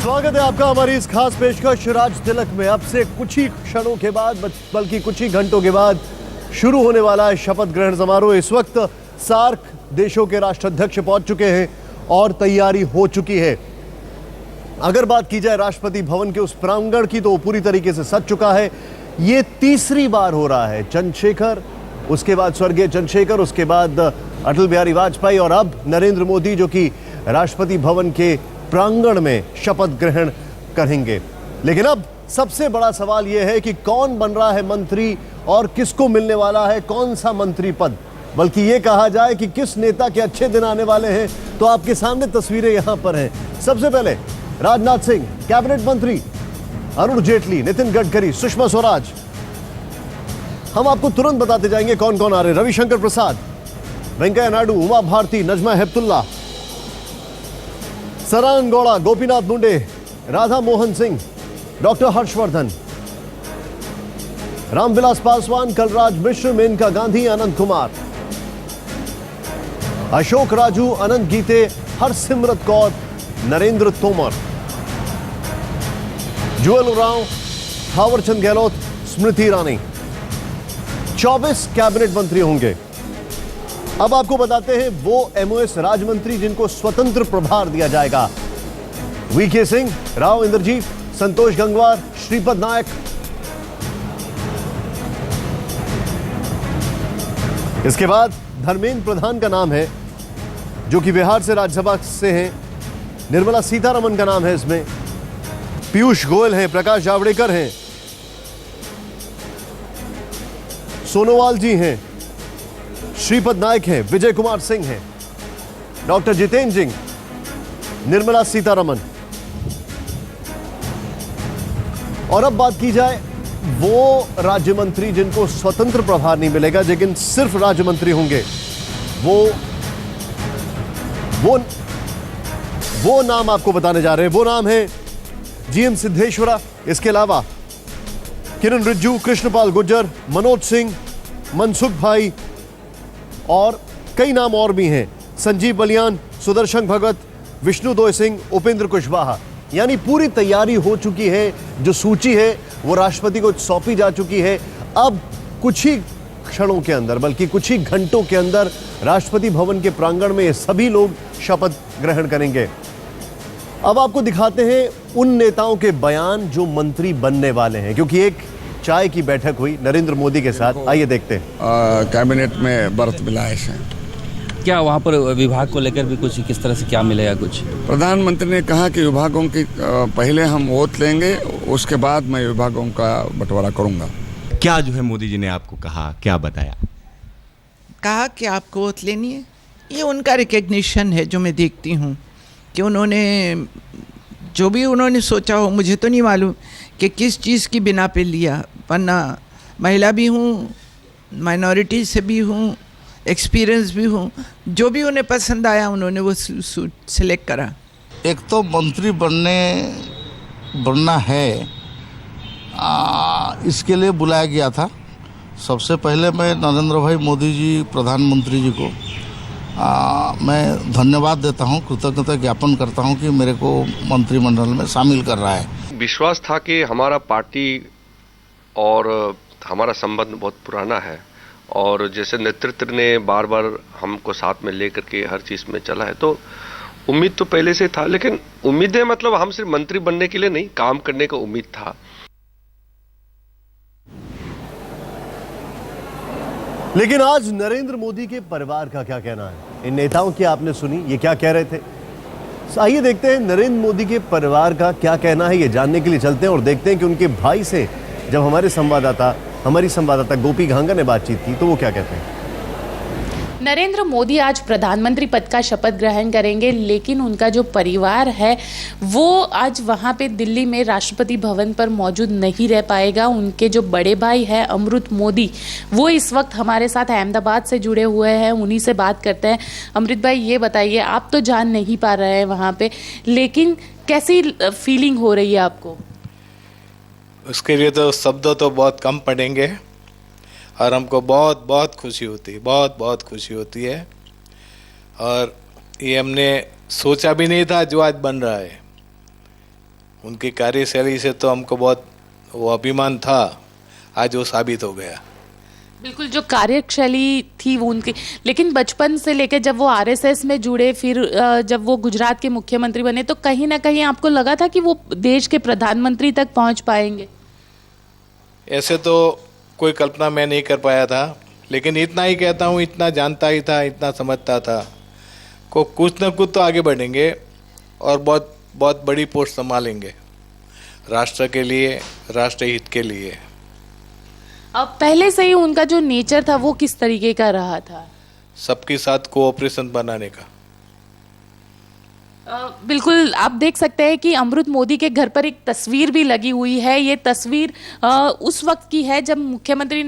स्वागत है आपका हमारी इस खास पेशकश राज तिलक में। अब से कुछ ही क्षणों के बाद, बल्कि कुछ ही घंटों के बाद शुरू होने वाला है शपथ ग्रहण समारोह। इस वक्त सार्क देशों के राष्ट्राध्यक्ष पहुंच चुके हैं और तैयारी हो चुकी है। अगर बात की जाए राष्ट्रपति भवन के उस प्रांगण की, तो वो पूरी तरीके से सज चुका है। ये तीसरी बार हो रहा है। चंद्रशेखर, उसके बाद स्वर्गीय चंद्रशेखर, उसके बाद अटल बिहारी वाजपेयी और अब नरेंद्र मोदी, जो कि राष्ट्रपति भवन के प्रांगण में शपथ ग्रहण करेंगे। लेकिन अब सबसे बड़ा सवाल यह है कि कौन बन रहा है मंत्री और किसको मिलने वाला है कौन सा मंत्री पद। बल्कि यह कहा जाए कि किस नेता के अच्छे दिन आने वाले हैं, तो आपके सामने तस्वीरें यहां पर हैं। सबसे पहले राजनाथ सिंह, कैबिनेट मंत्री अरुण जेटली, नितिन गडकरी, सुषमा स्वराज। हम आपको तुरंत बताते जाएंगे कौन कौन आ रहे हैं। रविशंकर प्रसाद, वेंकैया नायडू, उमा भारती, नजमा हेपतुल्ला, सदानंद गौड़ा, गोपीनाथ मुंडे, राधा मोहन सिंह, डॉक्टर हर्षवर्धन, रामविलास पासवान, कलराज मिश्र, मेनका गांधी, अनंत कुमार, अशोक राजू, अनंत गीते, हरसिमरत कौर, नरेंद्र तोमर, जुएल ओरांव, थावरचंद गहलोत, स्मृति ईरानी। 24 कैबिनेट मंत्री होंगे। अब आपको बताते हैं वो एमओएस राज्य मंत्री जिनको स्वतंत्र प्रभार दिया जाएगा। वीके सिंह, राव इंद्रजीत, संतोष गंगवार, श्रीपद नायक। इसके बाद धर्मेंद्र प्रधान का नाम है, जो कि बिहार से राज्यसभा से हैं। निर्मला सीतारमण का नाम है इसमें। पीयूष गोयल हैं, प्रकाश जावड़ेकर हैं, सोनोवाल जी हैं, श्रीपद नायक हैं, विजय कुमार सिंह हैं, डॉक्टर जितेंद्र सिंह, निर्मला सीतारमण। और अब बात की जाए वो राज्य मंत्री जिनको स्वतंत्र प्रभार नहीं मिलेगा, लेकिन सिर्फ राज्य मंत्री होंगे। वो नाम आपको बताने जा रहे हैं। वो नाम है जीएम सिद्धेश्वरा। इसके अलावा किरण रिज्जू, कृष्णपाल गुर्जर, मनोज सिंह, मनसुख भाई और कई नाम और भी हैं। संजीव बलियान, सुदर्शन भगत, विष्णुदोय सिंह, उपेंद्र कुशवाहा। यानी पूरी तैयारी हो चुकी है। जो सूची है वो राष्ट्रपति को सौंपी जा चुकी है। अब कुछ ही क्षणों के अंदर, बल्कि कुछ ही घंटों के अंदर राष्ट्रपति भवन के प्रांगण में ये सभी लोग शपथ ग्रहण करेंगे। अब आपको दिखाते हैं उन नेताओं के बयान जो मंत्री बनने वाले हैं, क्योंकि एक चाय की बैठक हुई नरेंद्र मोदी के साथ। आइए देखते हैं। कैबिनेट में बर्थ मिला है। क्या वहाँ पर विभाग को लेकर भी कुछ किस तरह से क्या मिलेगा? कुछ प्रधानमंत्री ने कहा कि विभागों की पहले हम वोट लेंगे, उसके बाद मैं विभागों का बंटवारा करूंगा। क्या जो है मोदी जी ने आपको कहा, क्या बताया? कहा कि आपको वोट लेनी है। ये उनका रिकग्निशन है जो मैं देखती हूँ कि उन्होंने जो भी उन्होंने सोचा हो, मुझे तो नहीं मालूम कि किस चीज़ की बिना पे लिया, वरना महिला भी हूँ, माइनॉरिटी से भी हूँ, एक्सपीरियंस भी हूँ। जो भी उन्हें पसंद आया उन्होंने वो सिलेक्ट करा। एक तो मंत्री बनना है, इसके लिए बुलाया गया था। सबसे पहले मैं नरेंद्र भाई मोदी जी, प्रधानमंत्री जी को मैं धन्यवाद देता हूं, कृतज्ञता ज्ञापन करता हूं कि मेरे को मंत्रिमंडल में शामिल कर रहा है। विश्वास था कि हमारा पार्टी और हमारा संबंध बहुत पुराना है, और जैसे नेतृत्व ने बार बार हमको साथ में लेकर के हर चीज़ में चला है, तो उम्मीद तो पहले से था। लेकिन उम्मीदें मतलब हम सिर्फ मंत्री बनने के लिए नहीं, काम करने का उम्मीद था। लेकिन आज नरेंद्र मोदी के परिवार का क्या कहना है? इन नेताओं की आपने सुनी, ये क्या कह रहे थे। आइए देखते हैं नरेंद्र मोदी के परिवार का क्या कहना है। ये जानने के लिए चलते हैं और देखते हैं कि उनके भाई से जब हमारी संवाददाता गोपी घांगा ने बातचीत की तो वो क्या कहते हैं। नरेंद्र मोदी आज प्रधानमंत्री पद का शपथ ग्रहण करेंगे, लेकिन उनका जो परिवार है वो आज वहाँ पे दिल्ली में राष्ट्रपति भवन पर मौजूद नहीं रह पाएगा। उनके जो बड़े भाई हैं अमृत मोदी, वो इस वक्त हमारे साथ अहमदाबाद से जुड़े हुए हैं, उन्हीं से बात करते हैं। अमृत भाई, ये बताइए, आप तो जान नहीं पा रहे हैं वहाँ पे, लेकिन कैसी फीलिंग हो रही है आपको? उसके लिए तो शब्द तो बहुत कम पड़ेंगे, और हमको बहुत बहुत खुशी होती है, बहुत बहुत खुशी होती है। और ये हमने सोचा भी नहीं था जो आज बन रहा है। उनकी कार्यशैली से तो हमको बहुत वो अभिमान था, आज वो साबित हो गया। बिल्कुल, जो कार्यशैली थी वो उनकी, लेकिन बचपन से लेकर जब वो आरएसएस में जुड़े, फिर जब वो गुजरात के मुख्यमंत्री बने, तो कहीं ना कहीं आपको लगा था कि वो देश के प्रधानमंत्री तक पहुंच पाएंगे? ऐसे तो कोई कल्पना मैं नहीं कर पाया था, लेकिन इतना ही कहता हूँ, इतना जानता ही था, इतना समझता था को कुछ न कुछ तो आगे बढ़ेंगे और बहुत बहुत बड़ी पोस्ट संभालेंगे राष्ट्र के लिए, राष्ट्र हित के लिए। अब पहले से ही उनका जो नेचर था वो किस तरीके का रहा था? सबके साथ कोऑपरेशन बनाने का। बिल्कुल, आप देख सकते हैं कि अमृत मोदी के घर पर एक तस्वीर भी लगी हुई है। ये तस्वीर उस वक्त की है जब मुख्यमंत्री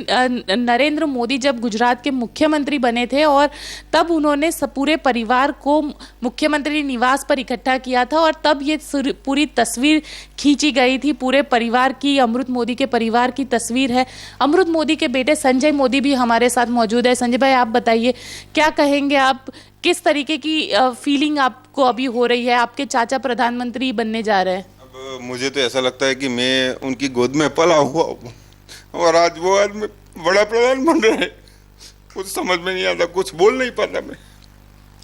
नरेंद्र मोदी जब गुजरात के मुख्यमंत्री बने थे, और तब उन्होंने पूरे परिवार को मुख्यमंत्री निवास पर इकट्ठा किया था, और तब ये पूरी तस्वीर खींची गई थी पूरे परिवार की। अमृत मोदी के परिवार की तस्वीर है। अमृत मोदी के बेटे संजय मोदी भी हमारे साथ मौजूद है। संजय भाई, आप बताइए, क्या कहेंगे आप, किस तरीके की फीलिंग आपको अभी हो रही है? आपके चाचा प्रधानमंत्री बनने जा रहे हैं। अब मुझे तो ऐसा लगता है कि मैं उनकी गोद में पला हुआ हूँ और आज वो आदमी बड़ा प्रधान बन रहे हैं। कुछ समझ में नहीं आता, कुछ बोल नहीं पाता मैं।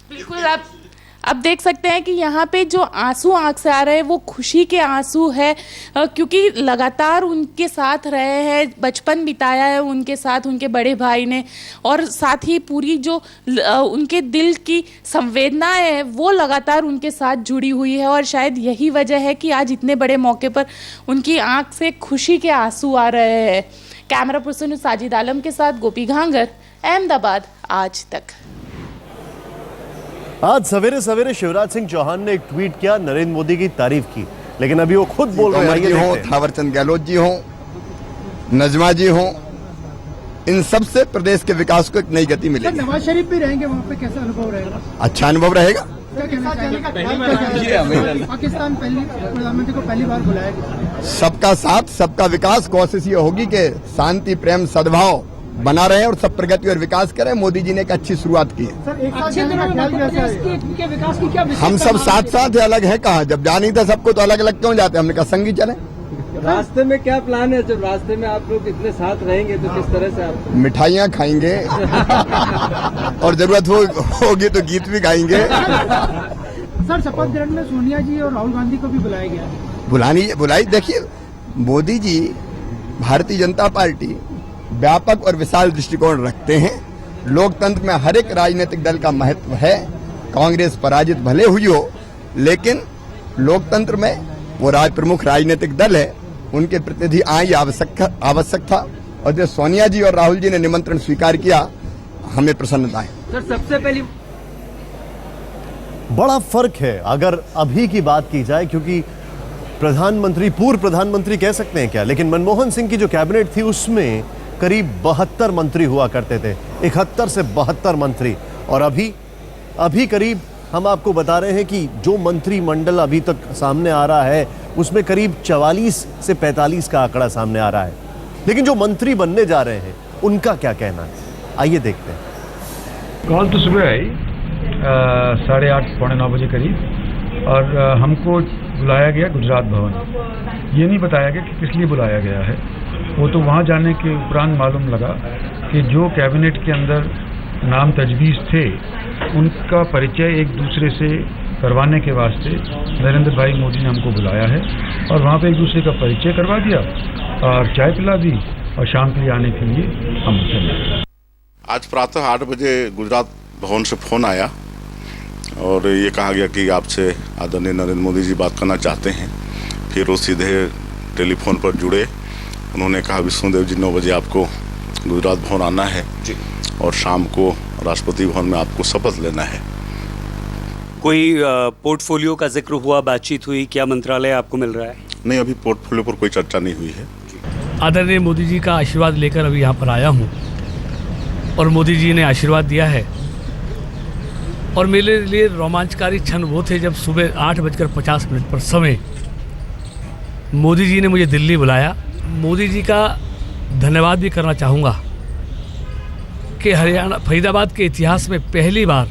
बिल्कुल, आप देख सकते हैं कि यहाँ पे जो आंसू आंख से आ रहे हैं वो खुशी के आंसू है, क्योंकि लगातार उनके साथ रहे हैं, बचपन बिताया है उनके साथ उनके बड़े भाई ने, और साथ ही पूरी जो उनके दिल की संवेदनाएं है वो लगातार उनके साथ जुड़ी हुई है, और शायद यही वजह है कि आज इतने बड़े मौके पर उनकी आंख से खुशी के आंसू आ रहे हैं। कैमरा पर्सन साजिद आलम के साथ गोपी घांगर, अहमदाबाद, आज तक। आज सवेरे सवेरे शिवराज सिंह चौहान ने एक ट्वीट किया, नरेंद्र मोदी की तारीफ की, लेकिन अभी वो खुद बोल रहे हैं। थावरचंद गहलोत जी हों, नजमा जी हों, इन सब से प्रदेश के विकास को एक नई गति मिलेगी। नवाज शरीफ भी रहेंगे वहाँ पे, कैसा अनुभव रहेगा? अच्छा अनुभव रहेगा। पाकिस्तान पहली प्रधानमंत्री को पहली बार बुलाया गया। सबका साथ, सबका विकास, कोशिश ये होगी कि शांति, प्रेम, सद्भाव बना रहे और सब प्रगति और विकास करें। मोदी जी ने एक अच्छी शुरुआत की है। हम सब साथ साथ है, अलग है कहाँ? जब जा नहीं था सबको तो अलग अलग क्यों जाते? हमने कहा संगी चले। रास्ते में क्या प्लान है? जब रास्ते में आप लोग इतने साथ रहेंगे तो किस तरह से आप? मिठाइयाँ खाएंगे और जरूरत होगी तो गीत भी गाएंगे। सर, शपथ ग्रहण में सोनिया जी और राहुल गांधी को भी बुलाया गया। बुलाई। देखिए, मोदी जी भारतीय जनता पार्टी व्यापक और विशाल दृष्टिकोण रखते हैं। लोकतंत्र में हर एक राजनीतिक दल का महत्व है। कांग्रेस पराजित भले हुई हो, लेकिन लोकतंत्र में वो प्रमुख राजनीतिक दल है, उनके प्रतिनिधि आए आवश्यक था, और जब सोनिया जी और राहुल जी ने निमंत्रण स्वीकार किया, हमें प्रसन्नता है। सर, सबसे पहली बड़ा फर्क है अगर अभी की बात की जाए, क्योंकि प्रधानमंत्री, पूर्व प्रधानमंत्री कह सकते हैं क्या, लेकिन मनमोहन सिंह की जो कैबिनेट थी उसमें करीब 72 मंत्री हुआ करते थे, 71 से 72 मंत्री, और अभी करीब हम आपको बता रहे हैं कि जो मंत्रिमंडल अभी तक सामने आ रहा है उसमें करीब 44 से 45 का आंकड़ा सामने आ रहा है। लेकिन जो मंत्री बनने जा रहे हैं उनका क्या कहना है, आइए देखते हैं। कॉल तो सुबह आई 8:30 पौने 9 बजे करीब, और हमको बुलाया गया गुजरात भवन। ये नहीं बताया गया कि किस लिए बुलाया गया है। वो तो वहाँ जाने के उपरांत मालूम लगा कि जो कैबिनेट के अंदर नाम तजवीज़ थे उनका परिचय एक दूसरे से करवाने के वास्ते नरेंद्र भाई मोदी ने हमको बुलाया है, और वहाँ पे एक दूसरे का परिचय करवा दिया और चाय पिला दी, और शाम के लिए आने के लिए हम चले। आज प्रातः 8 बजे गुजरात भवन से फोन आया और ये कहा गया कि आपसे आदरणीय नरेंद्र मोदी जी बात करना चाहते हैं। फिर वो सीधे टेलीफोन पर जुड़े। उन्होंने कहा विष्णुदेव जी 9 बजे आपको गुजरात भवन आना है जी, और शाम को राष्ट्रपति भवन में आपको शपथ लेना है। कोई पोर्टफोलियो का जिक्र हुआ, बातचीत हुई, क्या मंत्रालय आपको मिल रहा है? नहीं, अभी पोर्टफोलियो पर कोई चर्चा नहीं हुई है। आदरणीय मोदी जी का आशीर्वाद लेकर अभी यहाँ पर आया हूँ, और मोदी जी ने आशीर्वाद दिया है, और मेरे लिए रोमांचकारी क्षण वो थे जब सुबह 8:50 पर समय मोदी जी ने मुझे दिल्ली बुलाया। मोदी जी का धन्यवाद भी करना चाहूँगा कि हरियाणा, फरीदाबाद के इतिहास में पहली बार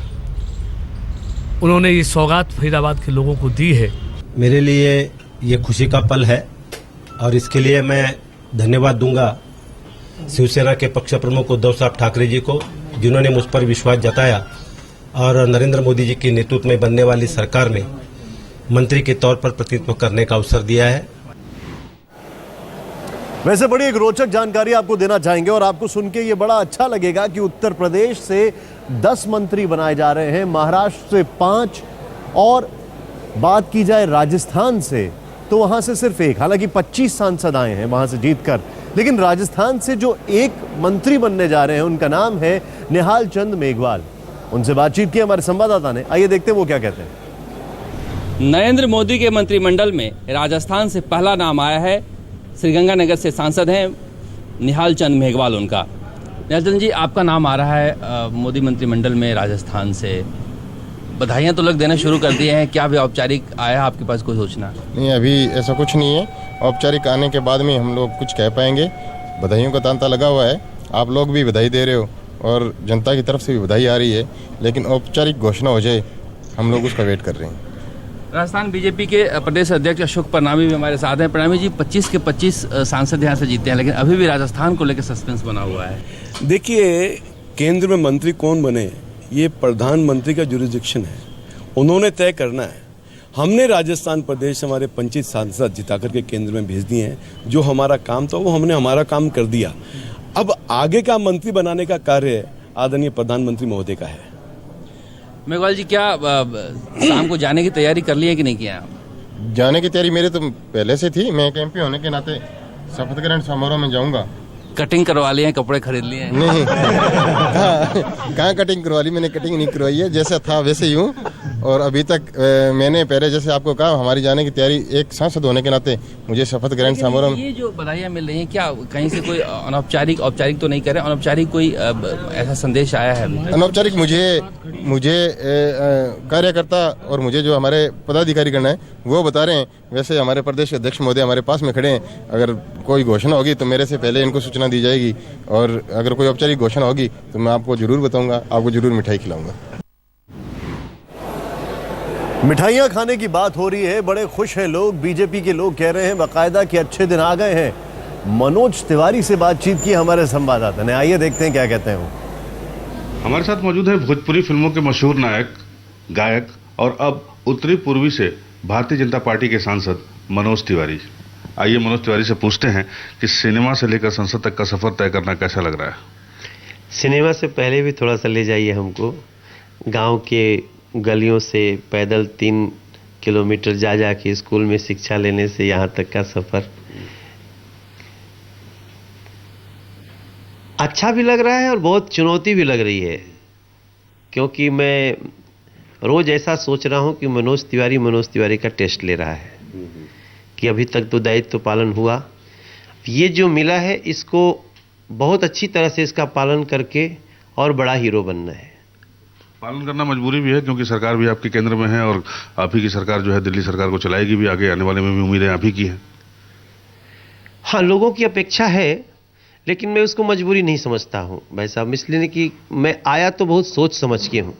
उन्होंने ये सौगात फरीदाबाद के लोगों को दी है। मेरे लिए ये खुशी का पल है और इसके लिए मैं धन्यवाद दूंगा शिवसेना के पक्ष प्रमुख उद्धव साहब ठाकरे जी को, जिन्होंने मुझ पर विश्वास जताया और नरेंद्र मोदी जी के नेतृत्व में बनने वाली सरकार में मंत्री के तौर पर प्रतिनिधित्व करने का अवसर दिया है। वैसे बड़ी एक रोचक जानकारी आपको देना चाहेंगे और आपको सुन के ये बड़ा अच्छा लगेगा कि उत्तर प्रदेश से 10 मंत्री बनाए जा रहे हैं, महाराष्ट्र से 5 और बात की जाए राजस्थान से तो वहां से सिर्फ 1। हालांकि 25 सांसद आए हैं वहां से जीतकर, लेकिन राजस्थान से जो एक मंत्री बनने जा रहे हैं उनका नाम है निहाल चंद मेघवाल। उनसे बातचीत की हमारे संवाददाता ने, आइए देखते हैं वो क्या कहते हैं। नरेंद्र मोदी के मंत्रिमंडल में राजस्थान से पहला नाम आया है। श्रीगंगानगर से सांसद हैं निहाल चंद मेघवाल उनका। निहाल चंद जी, आपका नाम आ रहा है मोदी मंत्रिमंडल में राजस्थान से। बधाइयां तो लोग देना शुरू कर दिए हैं, क्या अभी औपचारिक आया आपके पास कोई सूचना? नहीं, अभी ऐसा कुछ नहीं है। औपचारिक आने के बाद में हम लोग कुछ कह पाएंगे। बधाइयों का तांता लगा हुआ है, आप लोग भी बधाई दे रहे हो और जनता की तरफ से भी बधाई आ रही है, लेकिन औपचारिक घोषणा हो जाए हम लोग उसका वेट कर रहे हैं। राजस्थान बीजेपी के प्रदेश अध्यक्ष अशोक परनामी भी हमारे साथ हैं। परनामी जी, 25 के 25 सांसद यहाँ से जीते हैं, लेकिन अभी भी राजस्थान को लेकर सस्पेंस बना हुआ है। देखिए, केंद्र में मंत्री कौन बने ये प्रधानमंत्री का जुरिडिक्शन है, उन्होंने तय करना है। हमने राजस्थान प्रदेश हमारे 25 सांसद जिता करके केंद्र में भेज दिए हैं। जो हमारा काम था वो हमने हमारा काम कर दिया। अब आगे का मंत्री बनाने का कार्य आदरणीय प्रधानमंत्री महोदय का है। मेघवाल जी, क्या शाम को जाने की तैयारी कर ली है कि नहीं किया? जाने की तैयारी मेरे तो पहले से थी। मैं एक एमपी होने के नाते शपथ ग्रहण समारोह में जाऊंगा। कटिंग करवा ली है, कपड़े खरीद लिए हैं? नहीं, कहाँ कटिंग करवा ली? मैंने कटिंग नहीं करवाई है, जैसा था वैसे ही हूँ। और अभी तक मैंने पहले जैसे आपको कहा, हमारी जाने की तैयारी, एक सांसद होने के नाते मुझे शपथ ग्रहण समारोह में। ये जो बधाइयाँ मिल रही हैं, क्या कहीं से कोई अनौपचारिक, औपचारिक तो नहीं करे, अनौपचारिक कोई ऐसा संदेश आया है? अनौपचारिक मुझे कार्यकर्ता और मुझे जो हमारे पदाधिकारी करना है वो बता रहे हैं। वैसे हमारे प्रदेश अध्यक्ष महोदय हमारे पास में खड़े हैं। अगर कोई घोषणा होगी तो मेरे से पहले इनको सूचना दी जाएगी, और अगर कोई औपचारिक घोषणा होगी तो मैं आपको जरूर बताऊंगा, आपको जरूर मिठाई खिलाऊंगा। मिठाइयां खाने की बात हो रही है, बड़े खुश हैं लोग। बीजेपी के लोग कह रहे हैं बाकायदा कि अच्छे दिन आ गए हैं। मनोज तिवारी से बातचीत की हमारे संवाददाता ने, आइए देखते हैं क्या कहते हैं वो। हमारे साथ मौजूद है भोजपुरी फिल्मों के मशहूर नायक, गायक और अब उत्तरी पूर्वी से भारतीय जनता पार्टी के सांसद मनोज तिवारी। आइए मनोज तिवारी से पूछते हैं कि सिनेमा से लेकर संसद तक का सफर तय करना कैसा लग रहा है? सिनेमा से पहले भी थोड़ा सा ले जाइए हमको। गांव के गलियों से पैदल 3 किलोमीटर जा के स्कूल में शिक्षा लेने से यहाँ तक का सफर अच्छा भी लग रहा है और बहुत चुनौती भी लग रही है, क्योंकि मैं रोज ऐसा सोच रहा हूँ कि मनोज तिवारी का टेस्ट ले रहा है कि अभी तक तो दायित्व पालन हुआ, ये जो मिला है इसको बहुत अच्छी तरह से इसका पालन करके और बड़ा हीरो बनना है। पालन करना मजबूरी भी है, क्योंकि सरकार भी आपके केंद्र में है और आप ही की सरकार जो है दिल्ली सरकार को चलाएगी भी, आगे आने वाले में भी उम्मीदें आप ही की हैं। हाँ, लोगों की अपेक्षा है, लेकिन मैं उसको मजबूरी नहीं समझता हूँ भाई साहब, इसलिए कि मैं आया तो बहुत सोच समझ के हूँ।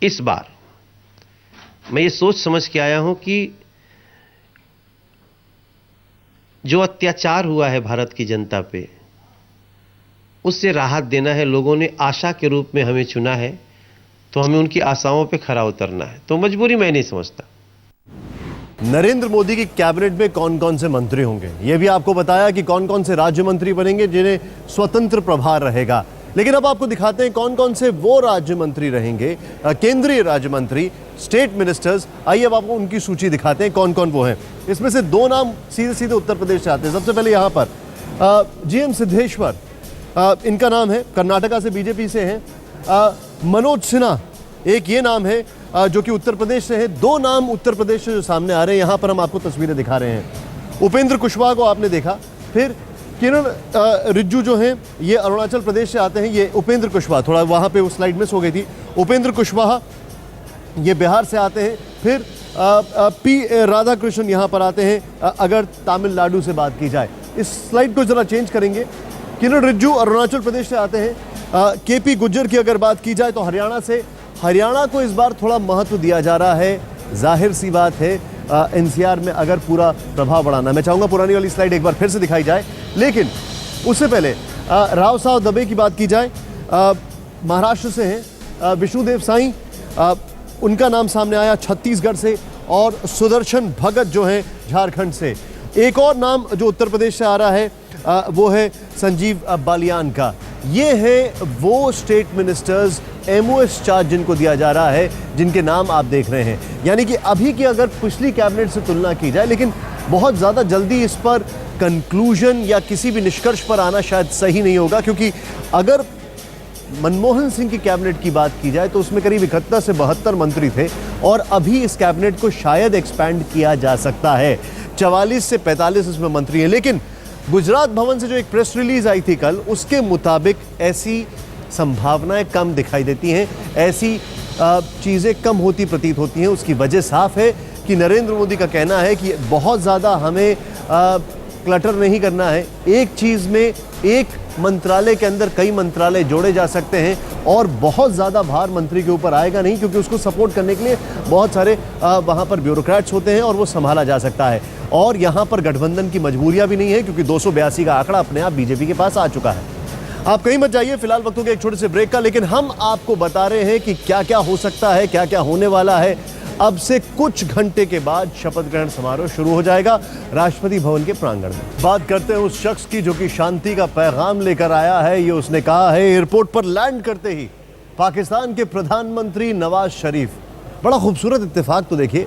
इस बार मैं ये सोच समझ के आया हूँ कि जो अत्याचार हुआ है भारत की जनता पे, उससे राहत देना है। लोगों ने आशा के रूप में हमें चुना है, तो हमें उनकी आशाओं पे खरा उतरना है, तो मजबूरी मैं नहीं समझता। नरेंद्र मोदी की कैबिनेट में कौन कौन से मंत्री होंगे, यह भी आपको बताया कि कौन कौन से राज्य मंत्री बनेंगे जिन्हें स्वतंत्र प्रभार रहेगा। लेकिन अब आपको दिखाते हैं कौन कौन से वो राज्य मंत्री रहेंगे, केंद्रीय राज्य मंत्री, स्टेट मिनिस्टर्स। आइए अब आपको उनकी सूची दिखाते हैं कौन कौन वो हैं। इसमें से 2 नाम सीधे सीधे उत्तर प्रदेश से आते हैं। सबसे पहले यहाँ पर जीएम सिद्धेश्वर, इनका नाम है, कर्नाटका से बीजेपी से हैं। मनोज सिन्हा, एक ये नाम है जो कि उत्तर प्रदेश से है। 2 नाम उत्तर प्रदेश से जो सामने आ रहे हैं, यहाँ पर हम आपको तस्वीरें दिखा रहे हैं। उपेंद्र कुशवाहा को आपने देखा, फिर किरण रिज्जू जो हैं ये अरुणाचल प्रदेश से आते हैं। ये उपेंद्र कुशवाहा, थोड़ा वहाँ पे वो स्लाइड मिस हो गई थी। उपेंद्र कुशवाहा ये बिहार से आते हैं। फिर पी राधाकृष्णन यहाँ पर आते हैं अगर तमिलनाडु से बात की जाए। इस स्लाइड को ज़रा चेंज करेंगे। किरण रिज्जू अरुणाचल प्रदेश से आते हैं। केपी गुज्जर की अगर बात की जाए तो हरियाणा से। हरियाणा को इस बार थोड़ा महत्व दिया जा रहा है, जाहिर सी बात है एनसीआर में अगर पूरा प्रभाव बढ़ाना। मैं चाहूँगा पुरानी वाली स्लाइड एक बार फिर से दिखाई जाए, लेकिन उससे पहले राव साहब दबे की बात की जाए। महाराष्ट्र से हैं विष्णुदेव साई, उनका नाम सामने आया छत्तीसगढ़ से, और सुदर्शन भगत जो हैं झारखंड से। एक और नाम जो उत्तर प्रदेश से आ रहा है वो है संजीव बालियान का। ये है वो स्टेट मिनिस्टर्स MOS चार्ज जिनको दिया जा रहा है, जिनके नाम आप देख रहे हैं। यानी कि अभी की अगर पिछली कैबिनेट से तुलना की जाए, लेकिन बहुत ज़्यादा जल्दी इस पर कंक्लूजन या किसी भी निष्कर्ष पर आना शायद सही नहीं होगा, क्योंकि अगर मनमोहन सिंह की कैबिनेट की बात की जाए तो उसमें करीब 71 से 72 मंत्री थे, और अभी इस कैबिनेट को शायद एक्सपैंड किया जा सकता है। 44 से 45 इसमें मंत्री हैं। लेकिन गुजरात भवन से जो एक प्रेस रिलीज आई थी कल, उसके मुताबिक ऐसी संभावनाएं कम दिखाई देती हैं, ऐसी चीज़ें कम होती प्रतीत होती हैं। उसकी वजह साफ है कि नरेंद्र मोदी का कहना है कि बहुत ज़्यादा हमें क्लटर नहीं करना है। एक चीज़ में एक मंत्रालय के अंदर कई मंत्रालय जोड़े जा सकते हैं, और बहुत ज़्यादा भार मंत्री के ऊपर आएगा नहीं, क्योंकि उसको सपोर्ट करने के लिए बहुत सारे वहाँ पर ब्यूरोक्रेट्स होते हैं और वो संभाला जा सकता है। और यहाँ पर गठबंधन की मजबूरियाँ भी नहीं है, क्योंकि 282 का आंकड़ा अपने आप बीजेपी के पास आ चुका है। आप कहीं मत जाइए, फिलहाल वक्त हो गया एक छोटे से ब्रेक का, लेकिन हम आपको बता रहे हैं कि क्या क्या हो सकता है, क्या क्या होने वाला है। अब से कुछ घंटे के बाद शपथ ग्रहण समारोह शुरू हो जाएगा राष्ट्रपति भवन के प्रांगण में। बात करते हैं उस शख्स की जो कि शांति का पैगाम लेकर आया है। ये उसने कहा है एयरपोर्ट पर लैंड करते ही पाकिस्तान के प्रधानमंत्री नवाज शरीफ। बड़ा खूबसूरत इत्तेफाक, तो देखिए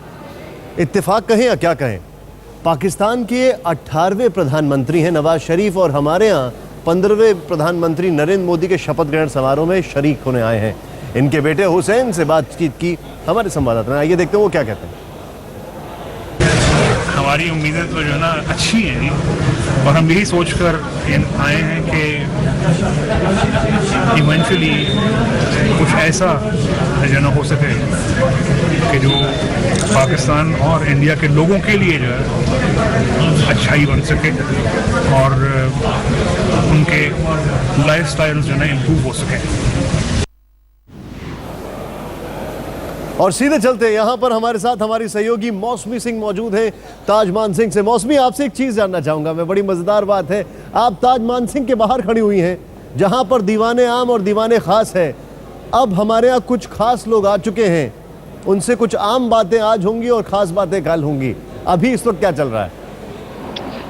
इत्तेफाक कहें या क्या कहें, पाकिस्तान के 18वें प्रधानमंत्री हैं नवाज शरीफ, और हमारे यहाँ 15वें प्रधानमंत्री नरेंद्र मोदी के शपथ ग्रहण समारोह में शरीक होने आए हैं। इनके बेटे हुसैन से बातचीत की हमारे संवाददाता ने, आइए देखते हैं वो क्या कहते हैं। हमारी उम्मीदें तो जो है ना अच्छी हैं, और हम यही सोचकर आए हैं कि इवेंचुअली कुछ ऐसा जो ना हो सके कि जो पाकिस्तान और इंडिया के लोगों के लिए जो है अच्छाई बन सके, और उनके लाइफस्टाइल जो है ना इम्प्रूव हो सके। और सीधे चलते यहाँ पर हमारे साथ हमारी सहयोगी मौसमी सिंह मौजूद हैं ताज मानसिंह से। मौसमी, आपसे एक चीज़ जानना चाहूँगा मैं, बड़ी मज़ेदार बात है, आप ताज मानसिंह के बाहर खड़ी हुई हैं जहाँ पर दीवाने आम और दीवाने ख़ास है। अब हमारे यहाँ कुछ ख़ास लोग आ चुके हैं, उनसे कुछ आम बातें आज होंगी और ख़ास बातें कल होंगी। अभी इस वक्त क्या चल रहा है?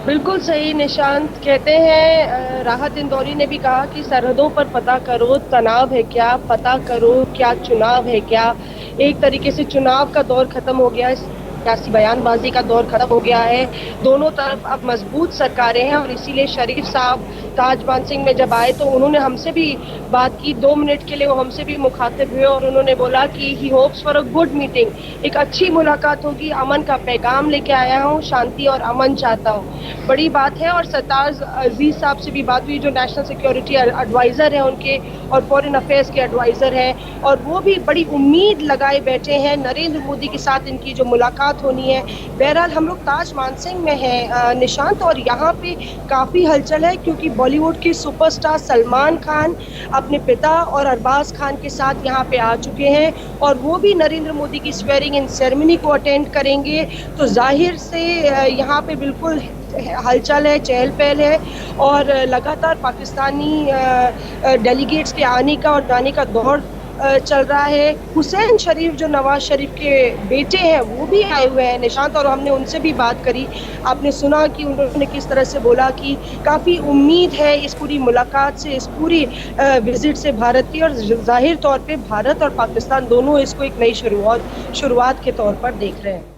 बिल्कुल सही निशांत कहते हैं। राहत इंदौरी ने भी कहा कि सरहदों पर पता करो तनाव है क्या, पता करो क्या चुनाव है क्या। एक तरीके से चुनाव का दौर खत्म हो गया है, सियासी बयानबाजी का दौर खत्म हो गया है। दोनों तरफ अब मजबूत सरकारें हैं, और इसीलिए शरीफ साहब ताज मानसिंह में जब आए तो उन्होंने हमसे भी बात की। 2 मिनट के लिए वो हमसे भी मुखातिब हुए, और उन्होंने बोला कि he hopes for a good meeting, एक अच्छी मुलाकात होगी। अमन का पैगाम लेके आया हूँ, शांति और अमन चाहता हूँ, बड़ी बात है। और सरताज अजीज साहब से भी बात हुई जो नेशनल सिक्योरिटी एडवाइज़र हैं उनके, और फॉरेन अफेयर्स के एडवाइज़र हैं, और वो भी बड़ी उम्मीद लगाए बैठे हैं नरेंद्र मोदी के साथ इनकी जो मुलाकात होनी है। बहरहाल हम लोग ताज मानसिंह में हैं निशांत, और यहाँ पे काफ़ी हलचल है, क्योंकि बॉलीवुड के सुपरस्टार सलमान खान अपने पिता और अरबाज खान के साथ यहाँ पे आ चुके हैं, और वो भी नरेंद्र मोदी की स्वेरिंग इन सेरेमनी को अटेंड करेंगे। तो जाहिर से यहाँ पे बिल्कुल हलचल है, चहल पहल है, और लगातार पाकिस्तानी डेलीगेट्स के आने का और जाने का दौर चल रहा है। हुसैन शरीफ जो नवाज शरीफ के बेटे हैं वो भी आए हुए हैं निशांत, और हमने उनसे भी बात करी। आपने सुना कि उन्होंने किस तरह से बोला कि काफ़ी उम्मीद है इस पूरी मुलाकात से, इस पूरी विजिट से भारत की, और जाहिर तौर पे भारत और पाकिस्तान दोनों इसको एक नई शुरुआत के तौर पर देख रहे हैं।